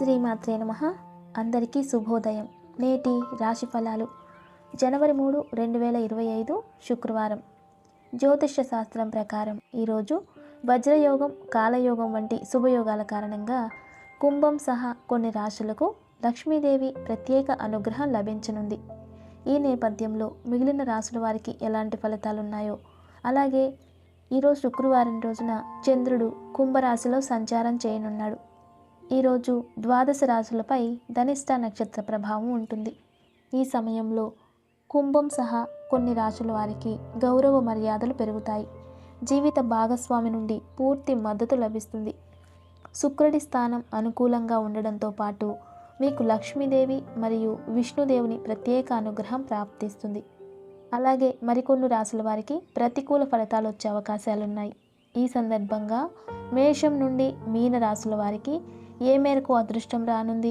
శ్రీమాత్రే నమః. అందరికీ శుభోదయం. నేటి రాశి ఫలాలు జనవరి 3, 2025 శుక్రవారం. జ్యోతిష్య శాస్త్రం ప్రకారం ఈరోజు వజ్రయోగం, కాలయోగం వంటి శుభయోగాల కారణంగా కుంభం సహా కొన్ని రాశులకు లక్ష్మీదేవి ప్రత్యేక అనుగ్రహం లభించనుంది. ఈ నేపథ్యంలో మిగిలిన రాశుల వారికి ఎలాంటి ఫలితాలున్నాయో, అలాగే ఈరోజు శుక్రవారం రోజున చంద్రుడు కుంభరాశిలో సంచారం చేయనున్నాడు. ఈరోజు ద్వాదశ రాశులపై ధనిష్ట నక్షత్ర ప్రభావం ఉంటుంది. ఈ సమయంలో కుంభం సహా కొన్ని రాశుల వారికి గౌరవ మర్యాదలు పెరుగుతాయి. జీవిత భాగస్వామి నుండి పూర్తి మద్దతు లభిస్తుంది. శుక్రుడి స్థానం అనుకూలంగా ఉండడంతో పాటు మీకు లక్ష్మీదేవి మరియు విష్ణుదేవుని ప్రత్యేక అనుగ్రహం ప్రాప్తిస్తుంది. అలాగే మరికొన్ని రాశుల వారికి ప్రతికూల ఫలితాలు వచ్చే అవకాశాలున్నాయి. ఈ సందర్భంగా మేషం నుండి మీన రాశుల వారికి ఏ మేరకు అదృష్టం రానుంది,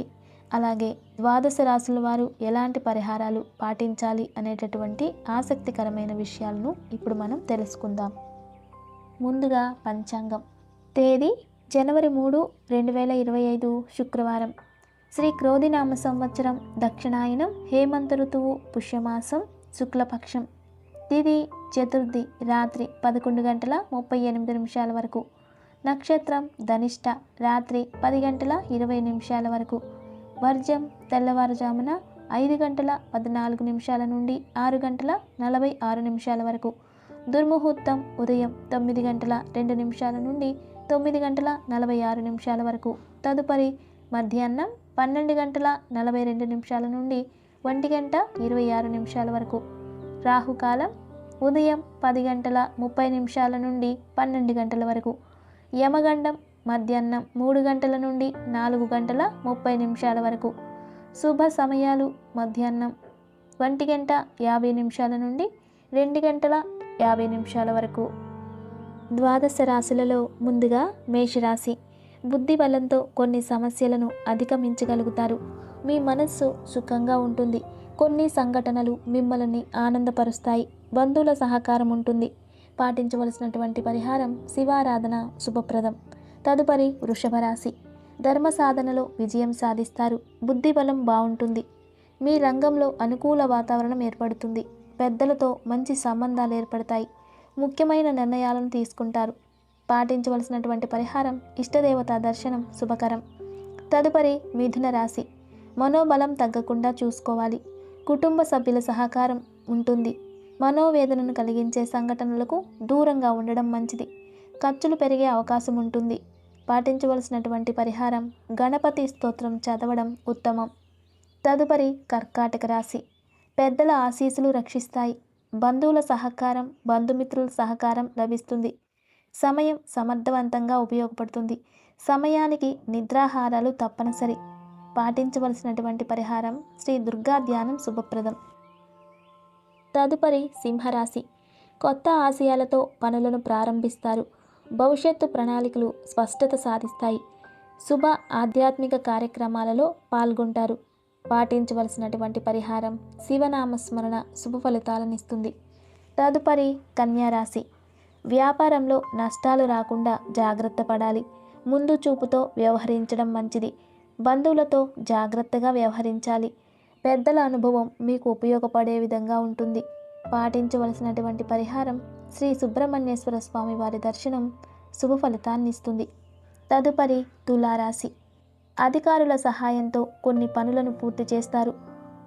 అలాగే ద్వాదశ రాశుల వారు ఎలాంటి పరిహారాలు పాటించాలి అనేటటువంటి ఆసక్తికరమైన విషయాలను ఇప్పుడు మనం తెలుసుకుందాం. ముందుగా పంచాంగం. తేదీ జనవరి 3, 2025 శుక్రవారం. శ్రీ క్రోధినామ సంవత్సరం దక్షిణాయనం హేమంత ఋతువు పుష్యమాసం శుక్లపక్షం. తిథి చతుర్థి రాత్రి 11:38 వరకు. నక్షత్రం ధనిష్ట రాత్రి 10:20 వరకు. వర్జం తెల్లవారుజామున 5:14 నుండి 6:46 వరకు. దుర్ముహూర్తం ఉదయం 9:02 నుండి 9:46 వరకు. తదుపరి మధ్యాహ్నం 12:42 నుండి 1:26 వరకు. రాహుకాలం ఉదయం 10:30 నుండి 12 వరకు. యమగండం మధ్యాహ్నం 3 నుండి 4:30 వరకు. శుభ సమయాలు మధ్యాహ్నం 1:50 నుండి 2:50 వరకు. ద్వాదశ రాశులలో ముందుగా మేషరాశి. బుద్ధి బలంతో కొన్ని సమస్యలను అధిగమించగలుగుతారు. మీ మనస్సు సుఖంగా ఉంటుంది. కొన్ని సంఘటనలు మిమ్మల్ని ఆనందపరుస్తాయి. బంధువుల సహకారం ఉంటుంది. పాటించవలసినటువంటి పరిహారం శివారాధన శుభప్రదం. తదుపరి వృషభ రాశి. ధర్మ సాధనలో విజయం సాధిస్తారు. బుద్ధి బలం బాగుంటుంది. మీ రంగంలో అనుకూల వాతావరణం ఏర్పడుతుంది. పెద్దలతో మంచి సంబంధాలు ఏర్పడతాయి. ముఖ్యమైన నిర్ణయాలను తీసుకుంటారు. పాటించవలసినటువంటి పరిహారం ఇష్టదేవతా దర్శనం శుభకరం. తదుపరి మిథున రాశి. మనోబలం తగ్గకుండా చూసుకోవాలి. కుటుంబ సభ్యుల సహకారం ఉంటుంది. మనోవేదనను కలిగించే సంఘటనలకు దూరంగా ఉండడం మంచిది. ఖర్చులు పెరిగే అవకాశం ఉంటుంది. పాటించవలసినటువంటి పరిహారం గణపతి స్తోత్రం చదవడం ఉత్తమం. తదుపరి కర్కాటక రాశి. పెద్దల ఆశీస్సులు రక్షిస్తాయి. బంధువుల సహకారం, బంధుమిత్రుల సహకారం లభిస్తుంది. సమయం సమర్థవంతంగా ఉపయోగపడుతుంది. సమయానికి నిద్రాహారాలు తప్పనిసరి. పాటించవలసినటువంటి పరిహారం శ్రీ దుర్గా ధ్యానం శుభప్రదం. తదుపరి సింహరాశి. కొత్త ఆశయాలతో పనులను ప్రారంభిస్తారు. భవిష్యత్తు ప్రణాళికలు స్పష్టత సాధిస్తాయి. శుభ ఆధ్యాత్మిక కార్యక్రమాలలో పాల్గొంటారు. పాటించవలసినటువంటి పరిహారం శివనామస్మరణ శుభ ఫలితాలనిస్తుంది. తదుపరి కన్యారాశి. వ్యాపారంలో నష్టాలు రాకుండా జాగ్రత్త పడాలి. ముందు చూపుతో వ్యవహరించడం మంచిది. బంధువులతో జాగ్రత్తగా వ్యవహరించాలి. పెద్దల అనుభవం మీకు ఉపయోగపడే విధంగా ఉంటుంది. పాటించవలసినటువంటి పరిహారం శ్రీ సుబ్రహ్మణ్యేశ్వర స్వామి వారి దర్శనం శుభ ఫలితాన్ని ఇస్తుంది. తదుపరి తులారాశి. అధికారుల సహాయంతో కొన్ని పనులను పూర్తి చేస్తారు.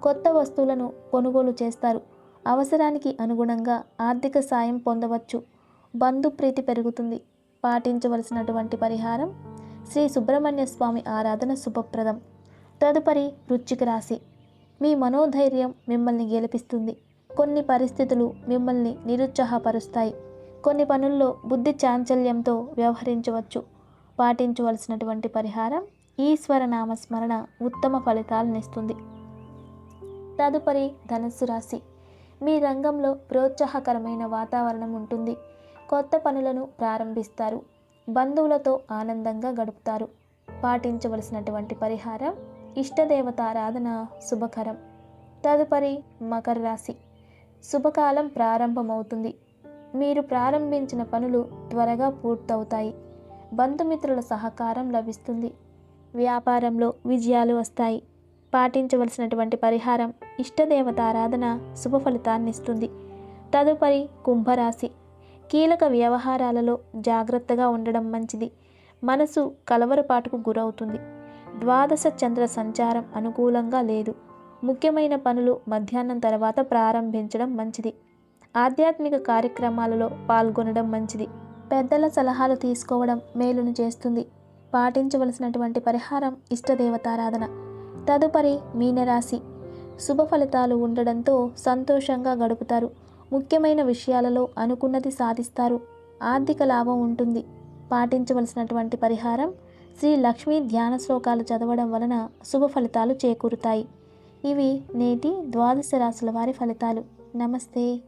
కొత్త వస్తువులను కొనుగోలు చేస్తారు. అవసరానికి అనుగుణంగా ఆర్థిక సాయం పొందవచ్చు. బంధుప్రీతి పెరుగుతుంది. పాటించవలసినటువంటి పరిహారం శ్రీ సుబ్రహ్మణ్య స్వామి ఆరాధన శుభప్రదం. తదుపరి వృశ్చిక రాశి. మీ మనోధైర్యం మిమ్మల్ని గెలిపిస్తుంది. కొన్ని పరిస్థితులు మిమ్మల్ని నిరుత్సాహపరుస్తాయి. కొన్ని పనుల్లో బుద్ధి చాంచల్యంతో వ్యవహరించవచ్చు. పాటించవలసినటువంటి పరిహారం ఈశ్వర నామస్మరణ ఉత్తమ ఫలితాలనిస్తుంది. తదుపరి ధనుస్సు రాశి. మీ రంగంలో ప్రోత్సాహకరమైన వాతావరణం ఉంటుంది. కొత్త పనులను ప్రారంభిస్తారు. బంధువులతో ఆనందంగా గడుపుతారు. పాటించవలసినటువంటి పరిహారం ఇష్టదేవతారాధన శుభకరం. తదుపరి మకర రాశి. శుభకాలం ప్రారంభమవుతుంది. మీరు ప్రారంభించిన పనులు త్వరగా పూర్తవుతాయి. బంధుమిత్రుల సహకారం లభిస్తుంది. వ్యాపారంలో విజయాలు వస్తాయి. పాటించవలసినటువంటి పరిహారం ఇష్టదేవతారాధన శుభ ఫలితాన్నిస్తుంది. తదుపరి కుంభరాశి. కీలక వ్యవహారాలలో జాగ్రత్తగా ఉండడం మంచిది. మనసు కలవరపాటుకు గురవుతుంది. ద్వాదశ చంద్ర సంచారం అనుకూలంగా లేదు. ముఖ్యమైన పనులు మధ్యాహ్నం తర్వాత ప్రారంభించడం మంచిది. ఆధ్యాత్మిక కార్యక్రమాలలో పాల్గొనడం మంచిది. పెద్దల సలహాలు తీసుకోవడం మేలును చేస్తుంది. పాటించవలసినటువంటి పరిహారం ఇష్టదేవతారాధన. తదుపరి మీనరాశి. శుభ ఫలితాలు ఉండడంతో సంతోషంగా గడుపుతారు. ముఖ్యమైన విషయాలలో అనుకున్నది సాధిస్తారు. ఆర్థిక లాభం ఉంటుంది. పాటించవలసినటువంటి పరిహారం శ్రీ లక్ష్మీ ధ్యాన శ్లోకాలు చదవడం వలన శుభ ఫలితాలు చేకూరుతాయి. ఇవి నేటి ద్వాదశ రాశుల వారి ఫలితాలు. నమస్తే.